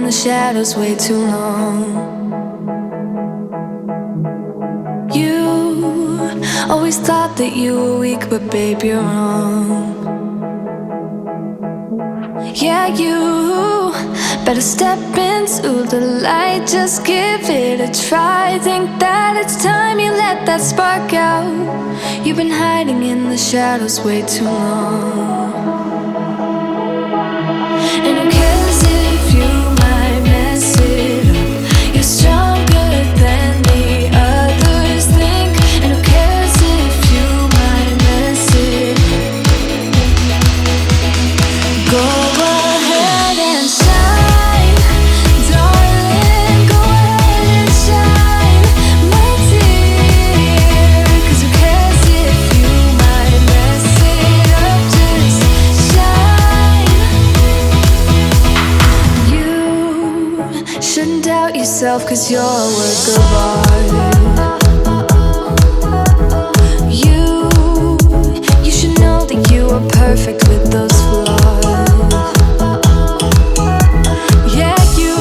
the shadows way too long. You always thought that you were weak, but babe, you're wrong. Yeah, you better step into the light, just give it a try. Think that it's time you let that spark out. You've been hiding in the shadows way too long. And who cares if you might mess it up? You're stronger than the others think. And who cares if you might mess it up? Go ahead and shine, darling, go ahead and shine, my dear. 'Cause who cares if you might mess it up? Just shine. You shouldn't doubt yourself, 'cause you're a work of art. You should know that you are perfect with those flaws. Yeah, you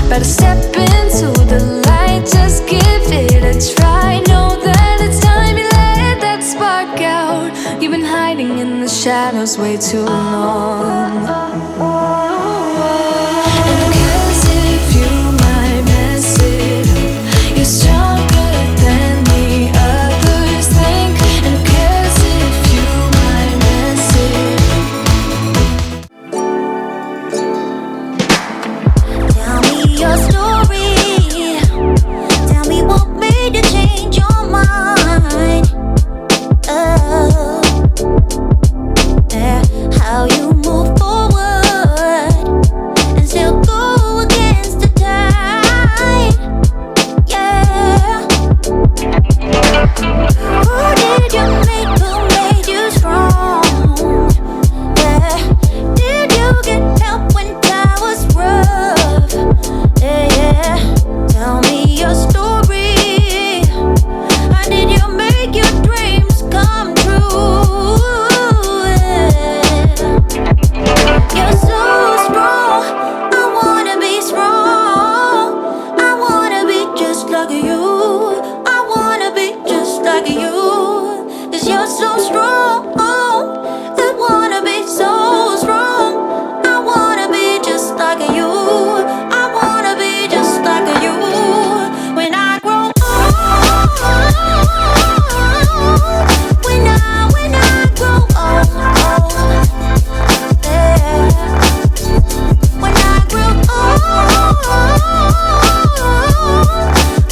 better step into the light, just give it a try. Know that it's time you let that spark out. You've been hiding in the shadows way too long. And who cares if you might mess it up? You're stronger than the others think. And who cares if you might mess it up? Tell me your story. Tell me what made you change your mind. Oh, yeah. How you move forward and still go against the tide. Yeah. Who did you make? Who made you strong? Yeah. Did you get help when that was rough? Yeah, yeah. Tell me your story. How did you make your dreams come true? Yeah. You're so strong. I wanna be strong. I wanna be just like you. I wanna be just like you. 'Cause you're so strong. I wanna be so strong. I wanna be just like you. I wanna be just like you. When I grow old, when I grow old, yeah. When I grow old,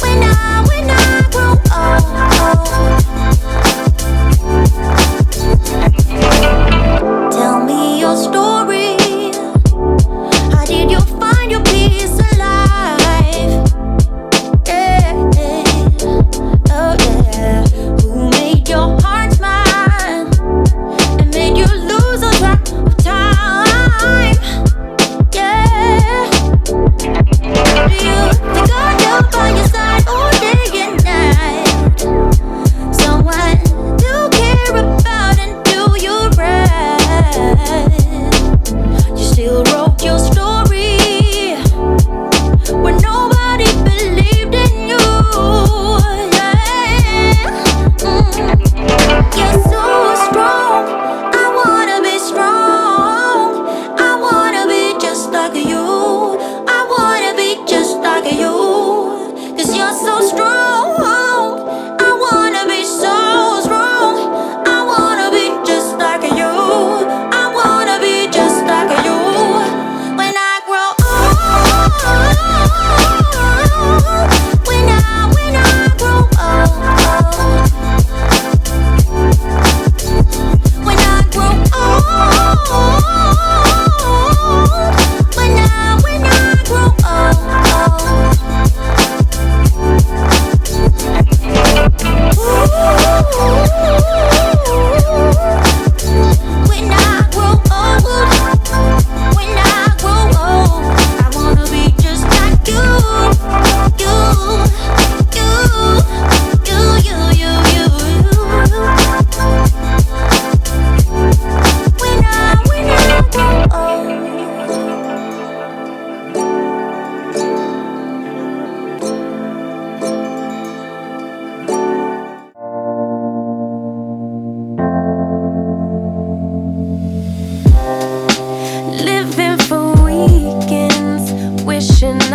when I grow old. Tell me your story. How did you find your peace alive? Yeah, oh yeah. Who made your heart smile and made you lose on track of time? Yeah. Do you think I'd help by your side all day and night? Someone to care about and do you right. You still wrote your story when nobody believed in you. Yeah. You're so strong. I wanna be strong. I wanna be just like you. I wanna be just like you. 'Cause you're so strong. I wanna be so strong. I wanna be just like you. I wanna be just like you.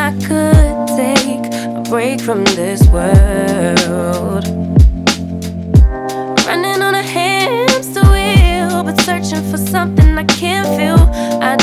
I could take a break from this world. Running on a hamster wheel, but searching for something I can't feel. I